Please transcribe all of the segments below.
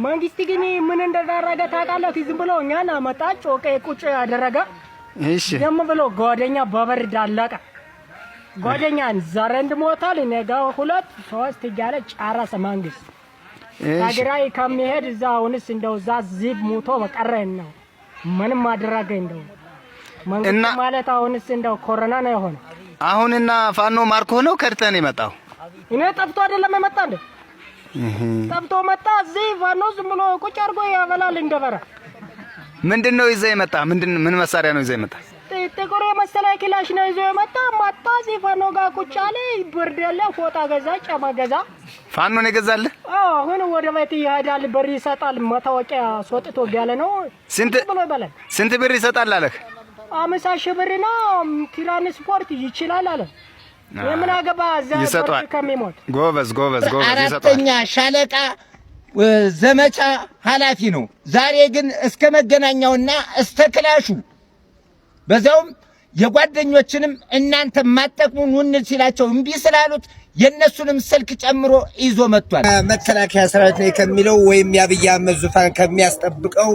መንግስት ግን ምን እንደዳረገ ታውቃለህ? ዝም ብሎ እኛን አመጣ ጮቄ ቁጭ ያደረገ። እሺ ዝም ብሎ ጓደኛ በበርድ አለቀ። ጓደኛን ዛሬ እንድሞታል ነገ 2 3 እያለ ጨረሰ መንግስት። ታግራይ ከሚሄድ እዛውንስ እንደው እዛ ዚብ ሞቶ በቀረን ነው ምንም ማድረግ እንደው መንግስት ማለት አሁንስ እንደው ኮሮና ነው የሆነ። አሁንና ፋኖ ማርኮ ነው ከርተን የመጣው እኔ ጠፍቶ አይደለም የመጣው ጠፍቶ መጣ። እዚህ ፋኖ ዝም ብሎ ቁጭ አድርጎ ያበላል እንደበረ። ምንድነው ይዘህ የመጣ? ምን መሳሪያ ነው ይዘህ የመጣ? ጥቁር መሰለ ክላሽ ነው ይዘህ የመጣ። ማጣ እዚህ ፋኖ ጋር ቁጭ አለ። ብርድ ያለ ፎጣ ገዛ፣ ጫማ ገዛ። ፋኖ ነው የገዛልህ? አሁን ወደ ቤት ይሄዳል። ብር ይሰጣል። መታወቂያ አስወጥቶ ያለ ነው። ስንት ብር ይሰጣል አለህ? 50,000 ብር ነው። ትራንስፖርት ይችላል አለ። የምን አገባ ይሰጣል ከሚሞት ጎበዝ ይሰጣል። አራተኛ ሻለቃ ዘመቻ ኃላፊ ነው። ዛሬ ግን እስከ መገናኛውና እስከ ክላሹ በዛውም የጓደኞችንም እናንተ ማጠቅሙን ውን ሲላቸው እምቢ ስላሉት የነሱንም ስልክ ጨምሮ ይዞ መጥቷል። መከላከያ ሰራዊት ነው ከሚለው ወይም የአብይ አህመድ ዙፋን ከሚያስጠብቀው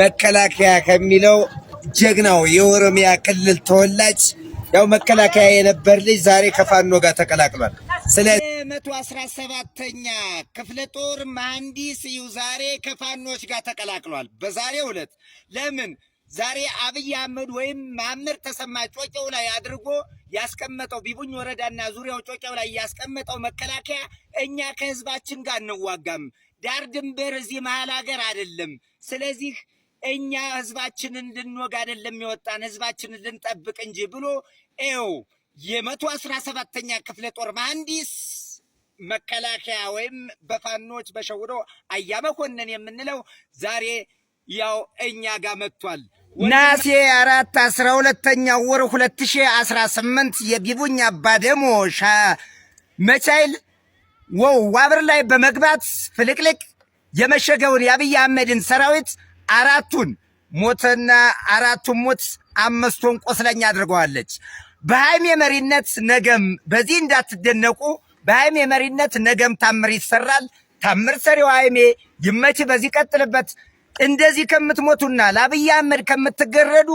መከላከያ ከሚለው ጀግናው የኦሮሚያ ክልል ተወላጅ ያው መከላከያ የነበር ልጅ ዛሬ ከፋኖ ጋር ተቀላቅሏል። ስለ 117ኛ ክፍለ ጦር መሐንዲስ ዛሬ ከፋኖች ጋር ተቀላቅሏል። በዛሬው ዕለት ለምን ዛሬ አብይ አህመድ ወይም መሐመድ ተሰማ ጮቄው ላይ አድርጎ ያስቀመጠው ቢቡኝ ወረዳና ዙሪያው ጮቄው ላይ ያስቀመጠው መከላከያ እኛ ከህዝባችን ጋር እንዋጋም፣ ዳር ድንበር እዚህ መሃል ሀገር አይደለም። ስለዚህ እኛ ህዝባችንን እንድንወጋ አይደለም የወጣን ህዝባችንን ልንጠብቅ እንጂ ብሎ ኤው የ117ኛ ክፍለ ጦር መሐንዲስ መከላከያ ወይም በፋኖች በሸውዶ አያመኮነን የምንለው ዛሬ ያው እኛ ጋር መጥቷል። ናሴ 4 12ኛ ወር 2018 የቢቡኝ አባደሞ መቻይል ዋብር ላይ በመግባት ፍልቅልቅ የመሸገውን የአብይ አህመድን ሰራዊት 4ቱን ሞተና 4ቱን ሞት 5ቱን ቆስለኛ አድርገዋለች። በሃይሜ መሪነት ነገም በዚህ እንዳትደነቁ፣ በሃይሜ መሪነት ነገም ታምር ይሰራል። ታምር ሰሪው ሃይሜ ይመች። በዚህ ቀጥልበት። እንደዚህ ከምትሞቱና ለአብይ አህመድ ከምትገረዱ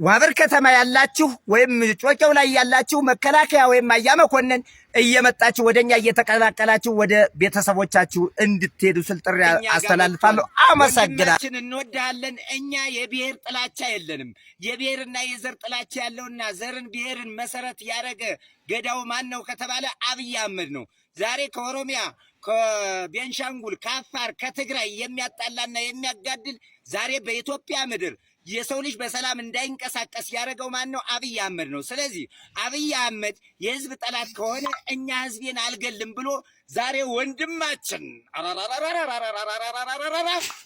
ዋብር ከተማ ያላችሁ ወይም ጮቄው ላይ ያላችሁ መከላከያ ወይም አያመኮነን እየመጣችሁ ወደኛ እየተቀላቀላችሁ ወደ ቤተሰቦቻችሁ እንድትሄዱ ስል ጥሪ አስተላልፋለሁ። አመሰግናለሁ። እንወዳለን። እኛ የብሔር ጥላቻ የለንም። የብሔርና የዘር ጥላቻ ያለውና ዘርን ብሔርን መሰረት ያደረገ ገዳው ማን ነው ከተባለ አብይ አህመድ ነው። ዛሬ ከኦሮሚያ ከቤንሻንጉል ከአፋር ከትግራይ የሚያጣላና የሚያጋድል ዛሬ በኢትዮጵያ ምድር የሰው ልጅ በሰላም እንዳይንቀሳቀስ ያደረገው ማን ነው? አብይ አህመድ ነው። ስለዚህ አብይ አህመድ የህዝብ ጠላት ከሆነ እኛ ህዝቤን አልገልም ብሎ ዛሬ ወንድማችን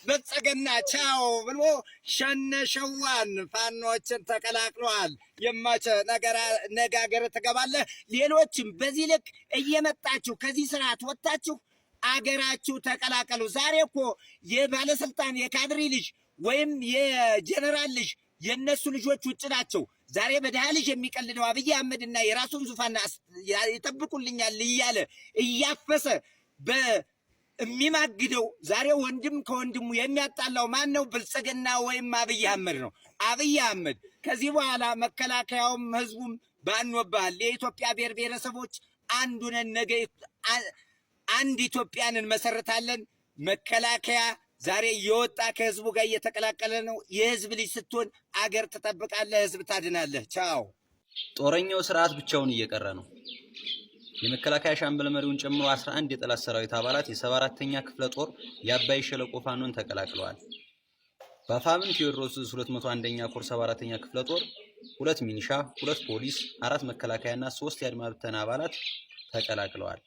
በጸገና ቻው ብሎ ሸነሸዋን ፋኖችን ተቀላቅለዋል። የማቸ ነጋገር ትገባለህ። ሌሎችም በዚህ ልክ እየመጣችሁ ከዚህ ስርዓት ወጣችሁ አገራችሁ ተቀላቀሉ። ዛሬ እኮ የባለስልጣን የካድሪ ልጅ ወይም የጀነራል ልጅ የነሱ ልጆች ውጭ ናቸው። ዛሬ በደሃ ልጅ የሚቀልደው አብይ አህመድና የራሱን ዙፋን ይጠብቁልኛል እያለ እያፈሰ በሚማግደው ዛሬ ወንድም ከወንድሙ የሚያጣላው ማን ነው? ብልጽግና ወይም አብይ አህመድ ነው። አብይ አህመድ ከዚህ በኋላ መከላከያውም ህዝቡም ባንወባል የኢትዮጵያ ብሔር ብሔረሰቦች አንዱነን ነገ አንድ ኢትዮጵያን እንመሰርታለን። መከላከያ ዛሬ የወጣ ከህዝቡ ጋር እየተቀላቀለ ነው። የህዝብ ልጅ ስትሆን አገር ትጠብቃለህ፣ ህዝብ ታድናለህ። ቻው። ጦረኛው ስርዓት ብቻውን እየቀረ ነው። የመከላከያ ሻምበል መሪውን ጨምሮ 11 የጠላት ሰራዊት አባላት የ74ኛ ክፍለ ጦር የአባይ ሸለቆ ፋኖን ተቀላቅለዋል። በፋብን ቴዎድሮስ 201ኛ ኮር 74ኛ ክፍለ ጦር 2 ሚኒሻ፣ 2 ፖሊስ፣ 4 መከላከያና 3 የአድማ ብተና አባላት ተቀላቅለዋል።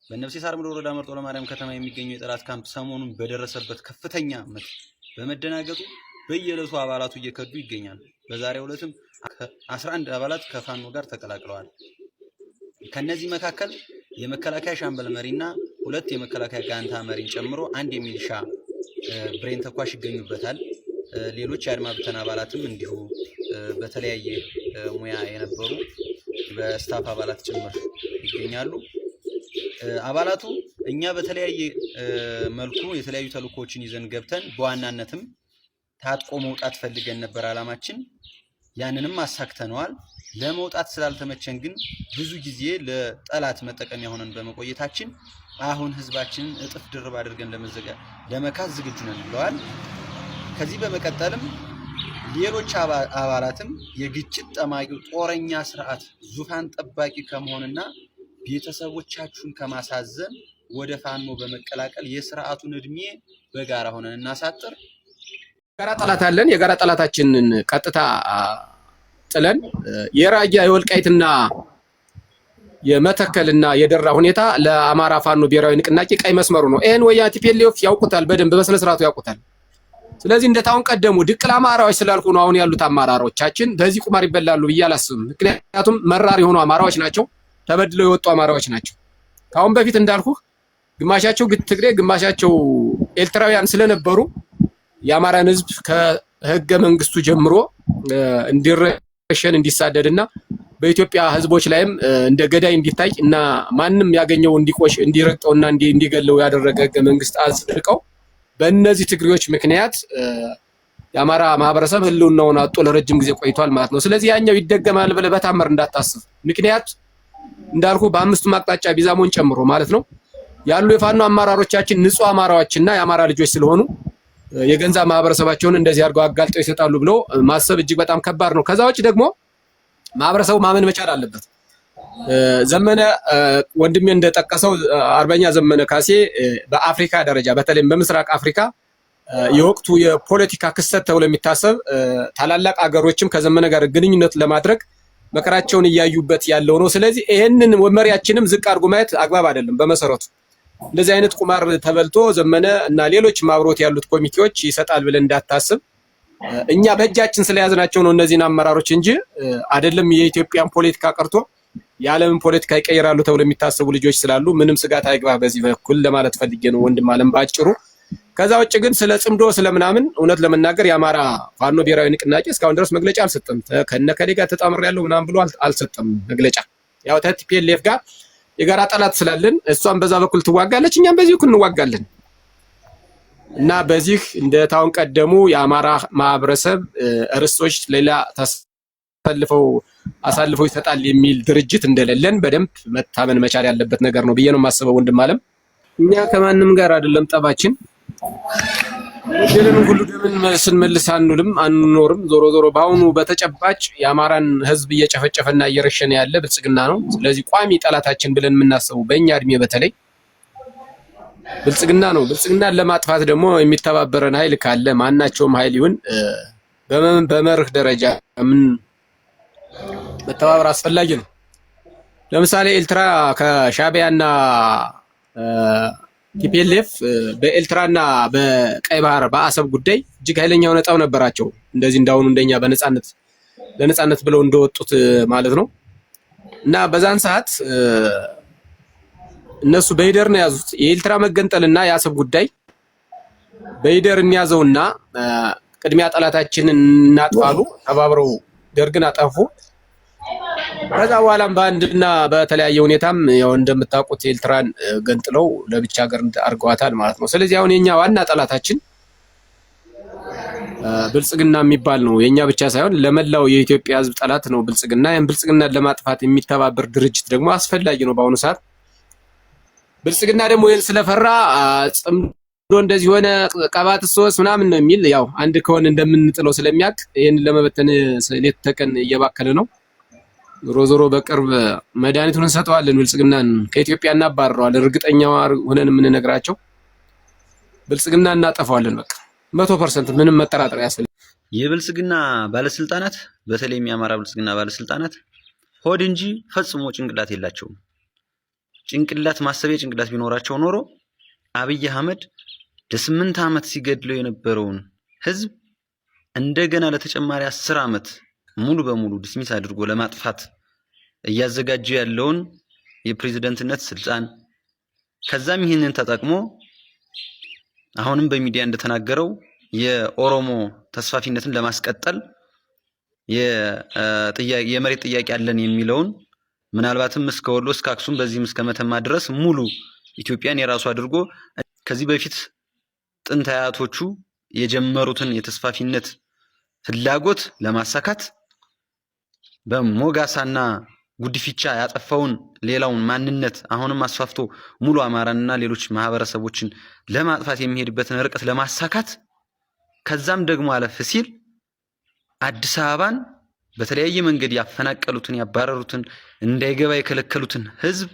በነፍሴ ሳር ምድር ወረዳ መርጦ ለማርያም ከተማ የሚገኘው የጠላት ካምፕ ሰሞኑን በደረሰበት ከፍተኛ ምት በመደናገጡ በየዕለቱ አባላቱ እየከዱ ይገኛሉ። በዛሬው ዕለትም 11 አባላት ከፋኖ ጋር ተቀላቅለዋል። ከነዚህ መካከል የመከላከያ ሻምበል መሪና 2 የመከላከያ ጋንታ መሪን ጨምሮ 1 የሚሊሻ ብሬን ተኳሽ ይገኙበታል። ሌሎች የአድማ ብተና አባላትም እንዲሁ በተለያየ ሙያ የነበሩ በስታፍ አባላት ጭምር ይገኛሉ። አባላቱ እኛ በተለያየ መልኩ የተለያዩ ተልእኮችን ይዘን ገብተን በዋናነትም ታጥቆ መውጣት ፈልገን ነበር አላማችን። ያንንም አሳክተነዋል። ለመውጣት ስላልተመቸን ግን ብዙ ጊዜ ለጠላት መጠቀሚያ ሆነን በመቆየታችን አሁን ህዝባችንን እጥፍ ድርብ አድርገን ለመካስ ዝግጁ ነን ብለዋል። ከዚህ በመቀጠልም ሌሎች አባላትም የግጭት ጠማቂ ጦረኛ ስርዓት ዙፋን ጠባቂ ከመሆንና ቤተሰቦቻችሁን ከማሳዘን ወደ ፋኖ በመቀላቀል የስርዓቱን እድሜ በጋራ ሆነን እናሳጥር። የጋራ ጠላት አለን። የጋራ ጠላታችንን ቀጥታ ጥለን የራያ የወልቃይትና የመተከልና የደራ ሁኔታ ለአማራ ፋኖ ብሔራዊ ንቅናቄ ቀይ መስመሩ ነው። ይሄን ወያኔ ቲፒኤልኤፍ ያውቁታል፣ በደንብ በስነ ስርዓቱ ያውቁታል። ስለዚህ እንደታውን ቀደሙ ድቅል አማራዎች ስላልኩ ነው አሁን ያሉት አማራሮቻችን በዚህ ቁማር ይበላሉ ብዬ አላስብም። ምክንያቱም መራር የሆኑ አማራዎች ናቸው፣ ተበድለው የወጡ አማራዎች ናቸው። ካሁን በፊት እንዳልኩ ግማሻቸው ትግሬ ግማሻቸው ኤርትራውያን ስለነበሩ የአማራን ህዝብ ከህገ መንግስቱ ጀምሮ እንዲረሸን እንዲሳደድና በኢትዮጵያ ህዝቦች ላይም እንደ ገዳይ እንዲታይ እና ማንም ያገኘው እንዲቆሽ እንዲረግጠውና እንዲገለው ያደረገ ህገ መንግስት አጽድቀው በእነዚህ ትግሬዎች ምክንያት የአማራ ማህበረሰብ ህልውናውን አጥቶ ለረጅም ጊዜ ቆይቷል ማለት ነው። ስለዚህ ያኛው ይደገማል ብለህ በታመር እንዳታስብ። ምክንያት እንዳልኩ በአምስቱም አቅጣጫ ቢዛሞን ጨምሮ ማለት ነው ያሉ የፋኖ አመራሮቻችን ንጹህ አማራዎችና የአማራ ልጆች ስለሆኑ የገንዛ ማህበረሰባቸውን እንደዚህ አድርገው አጋልጠው ይሰጣሉ ብሎ ማሰብ እጅግ በጣም ከባድ ነው። ከዛ ውጭ ደግሞ ማህበረሰቡ ማመን መቻል አለበት። ዘመነ ወንድሜ እንደጠቀሰው አርበኛ ዘመነ ካሴ በአፍሪካ ደረጃ በተለይም በምስራቅ አፍሪካ የወቅቱ የፖለቲካ ክስተት ተብሎ የሚታሰብ ታላላቅ አገሮችም ከዘመነ ጋር ግንኙነት ለማድረግ መከራቸውን እያዩበት ያለው ነው። ስለዚህ ይሄንን መሪያችንም ዝቅ አድርጎ ማየት አግባብ አይደለም። በመሰረቱ እንደዚህ አይነት ቁማር ተበልቶ ዘመነ እና ሌሎች ማብሮት ያሉት ኮሚቴዎች ይሰጣል ብለን እንዳታስብ። እኛ በእጃችን ስለያዝናቸው ነው እነዚህን አመራሮች እንጂ አይደለም የኢትዮጵያን ፖለቲካ ቀርቶ የዓለምን ፖለቲካ ይቀይራሉ ተብሎ የሚታሰቡ ልጆች ስላሉ ምንም ስጋት አይግባ በዚህ በኩል ለማለት ፈልጌ ነው ወንድም አለም ባጭሩ። ከዛ ውጭ ግን ስለ ጽምዶ ስለምናምን እውነት ለመናገር የአማራ ፋኖ ብሔራዊ ንቅናቄ እስካሁን ድረስ መግለጫ አልሰጠም። ከነከሌ ጋር ተጣምሬያለሁ ምናምን ብሎ አልሰጠም መግለጫ። ያው ቲፒኤልኤፍ ጋር የጋራ ጠላት ስላለን እሷን በዛ በኩል ትዋጋለች፣ እኛም በዚህ በኩል እንዋጋለን እና በዚህ እንደ ታውን ቀደሙ የአማራ ማህበረሰብ ርስቶች ሌላ አሳልፈው ይሰጣል የሚል ድርጅት እንደሌለን በደንብ መታመን መቻል ያለበት ነገር ነው ብዬ ነው የማስበው። ወንድም አለም እኛ ከማንም ጋር አይደለም ጠባችን። ወደለን ሁሉ ደምን ስንመልስ አንኖርም። ዞሮ ዞሮ በአሁኑ በተጨባጭ የአማራን ህዝብ እየጨፈጨፈና እየረሸነ ያለ ብልጽግና ነው። ስለዚህ ቋሚ ጠላታችን ብለን የምናስበው በእኛ እድሜ በተለይ ብልጽግና ነው። ብልጽግናን ለማጥፋት ደግሞ የሚተባበረን ኃይል ካለ ማናቸውም ኃይል ይሁን በመርህ ደረጃ ምን መተባበር አስፈላጊ ነው። ለምሳሌ ኤርትራ ከሻዕቢያና ቲፒኤልኤፍ በኤርትራና በቀይ ባህር በአሰብ ጉዳይ እጅግ ኃይለኛ የሆነ ጠብ ነበራቸው። እንደዚህ እንዳሁኑ እንደኛ ለነጻነት ብለው እንደወጡት ማለት ነው። እና በዛን ሰዓት እነሱ በሂደር ነው ያዙት። የኤርትራ መገንጠልና የአሰብ ጉዳይ በሂደር እንያዘውና ቅድሚያ ጠላታችንን እናጥፋሉ። ተባብረው ደርግን አጠፉ። ከዛ በኋላም በአንድና በተለያየ ሁኔታም ያው እንደምታውቁት ኤርትራን ገንጥለው ለብቻ ሀገር አድርገዋታል ማለት ነው። ስለዚህ አሁን የኛ ዋና ጠላታችን ብልጽግና የሚባል ነው። የኛ ብቻ ሳይሆን ለመላው የኢትዮጵያ ሕዝብ ጠላት ነው ብልጽግና። ያን ብልጽግናን ለማጥፋት የሚተባበር ድርጅት ደግሞ አስፈላጊ ነው በአሁኑ ሰዓት። ብልጽግና ደግሞ ይሄን ስለፈራ ጽምዶ እንደዚህ ሆነ ቀባት ሶስ ምናምን ነው የሚል ያው አንድ ከሆነ እንደምንጥለው ስለሚያውቅ ይሄን ለመበተን ሌት ተቀን እየባከለ ነው። ዞሮ በቅርብ መድኃኒቱን እንሰጠዋለን። ብልጽግናን ከኢትዮጵያ እናባረረዋለን። እርግጠኛ ሆነን የምንነግራቸው ብልጽግና እናጠፋዋለን። በቃ 100% ምንም መጠራጠር ያስፈልግ። የብልጽግና ባለስልጣናት በተለይም የአማራ ብልጽግና ባለስልጣናት ሆድ እንጂ ፈጽሞ ጭንቅላት የላቸውም። ጭንቅላት ማሰቢያ ጭንቅላት ቢኖራቸው ኖሮ አብይ አህመድ ለ8 ዓመት ሲገድለው የነበረውን ህዝብ እንደገና ለተጨማሪ 10 ዓመት ሙሉ በሙሉ ዲስሚስ አድርጎ ለማጥፋት እያዘጋጀ ያለውን የፕሬዝዳንትነት ስልጣን ከዛም ይህንን ተጠቅሞ አሁንም በሚዲያ እንደተናገረው የኦሮሞ ተስፋፊነትን ለማስቀጠል የመሬት ጥያቄ አለን የሚለውን ምናልባትም እስከ ወሎ እስከ አክሱም በዚህም እስከ መተማ ድረስ ሙሉ ኢትዮጵያን የራሱ አድርጎ ከዚህ በፊት ጥንት አያቶቹ የጀመሩትን የተስፋፊነት ፍላጎት ለማሳካት በሞጋሳና ጉድፊቻ ያጠፋውን ሌላውን ማንነት አሁንም አስፋፍቶ ሙሉ አማራንና ሌሎች ማህበረሰቦችን ለማጥፋት የሚሄድበትን ርቀት ለማሳካት ከዛም ደግሞ አለፍ ሲል አዲስ አበባን በተለያየ መንገድ ያፈናቀሉትን ያባረሩትን እንዳይገባ የከለከሉትን ህዝብ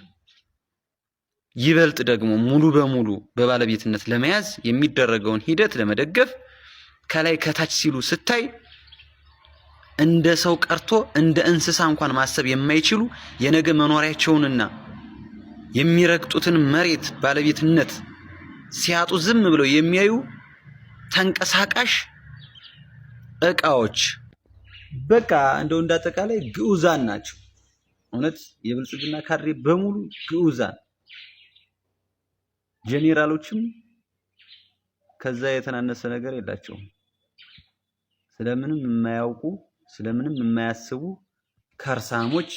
ይበልጥ ደግሞ ሙሉ በሙሉ በባለቤትነት ለመያዝ የሚደረገውን ሂደት ለመደገፍ ከላይ ከታች ሲሉ ስታይ እንደ ሰው ቀርቶ እንደ እንስሳ እንኳን ማሰብ የማይችሉ የነገ መኖሪያቸውንና የሚረግጡትን መሬት ባለቤትነት ሲያጡ ዝም ብለው የሚያዩ ተንቀሳቃሽ እቃዎች በቃ እንደው እንዳጠቃላይ ግዑዛን ናቸው። እውነት የብልጽግና ካድሬ በሙሉ ግዑዛን፣ ጄኔራሎችም ከዛ የተናነሰ ነገር የላቸውም። ስለምንም የማያውቁ ስለምንም የማያስቡ ከርሳሞች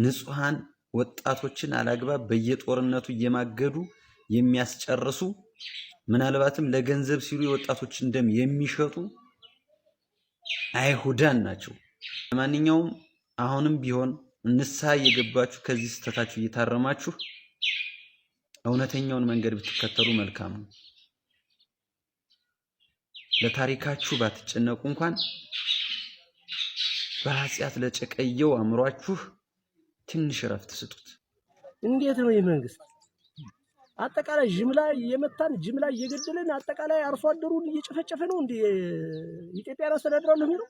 ንጹሃን ወጣቶችን አላግባብ በየጦርነቱ እየማገዱ የሚያስጨርሱ ምናልባትም ለገንዘብ ሲሉ የወጣቶችን ደም የሚሸጡ አይሁዳን ናቸው። ለማንኛውም አሁንም ቢሆን ንስሐ እየገባችሁ ከዚህ ስተታችሁ እየታረማችሁ እውነተኛውን መንገድ ብትከተሉ መልካም ነው። ለታሪካችሁ ባትጨነቁ እንኳን በኃጢአት ለጨቀየው አእምሯችሁ ትንሽ ረፍት ስጡት። እንዴት ነው የመንግስት አጠቃላይ ጅምላ የመታን ጅምላ እየገደለን አጠቃላይ አርሶ አደሩን እየጨፈጨፈ ነው እንዴ? ኢትዮጵያን አስተዳድራለሁ የሚለው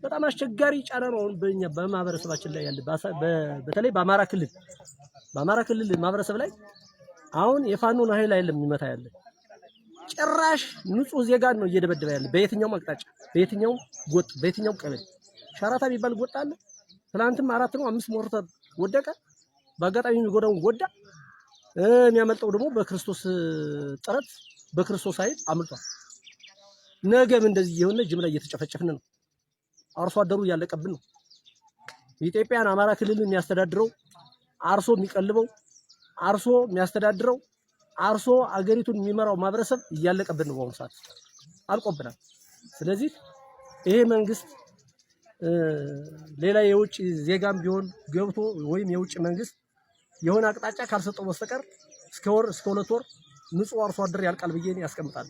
በጣም አስቸጋሪ ጫና ነው በእኛ በማህበረሰባችን ላይ ያለ በተለይ በአማራ ክልል ማህበረሰብ ላይ አሁን የፋኖን ኃይል አይደለም የሚመታ ያለ ጭራሽ ንጹህ ዜጋን ነው እየደበደበ ያለ። በየትኛውም አቅጣጫ በየትኛውም ጎጥ በየትኛውም ቀበሌ ሻራታ የሚባል ጎጥ አለ። ትናንትም 4 ነው 5 ሞርተር ወደቀ። በአጋጣሚ የሚጎዳውን ጎዳ። የሚያመልጠው ደግሞ በክርስቶስ ጥረት በክርስቶስ ኃይል አምልጧል። ነገም እንደዚህ የሆነ ጅምላ እየተጨፈጨፍን ነው። አርሶ አደሩ እያለቀብን ነው። ኢትዮጵያን አማራ ክልል የሚያስተዳድረው አርሶ የሚቀልበው አርሶ የሚያስተዳድረው አርሶ አገሪቱን የሚመራው ማህበረሰብ እያለቀብን ነው። በአሁኑ ሰዓት አልቆብናል። ስለዚህ ይሄ መንግስት ሌላ የውጭ ዜጋም ቢሆን ገብቶ ወይም የውጭ መንግስት የሆነ አቅጣጫ ካልሰጠው በስተቀር እስከ ወር እስከ 2 ወር ንጹህ አርሶ አደር ያልቃል ብዬ ያስቀምጣል።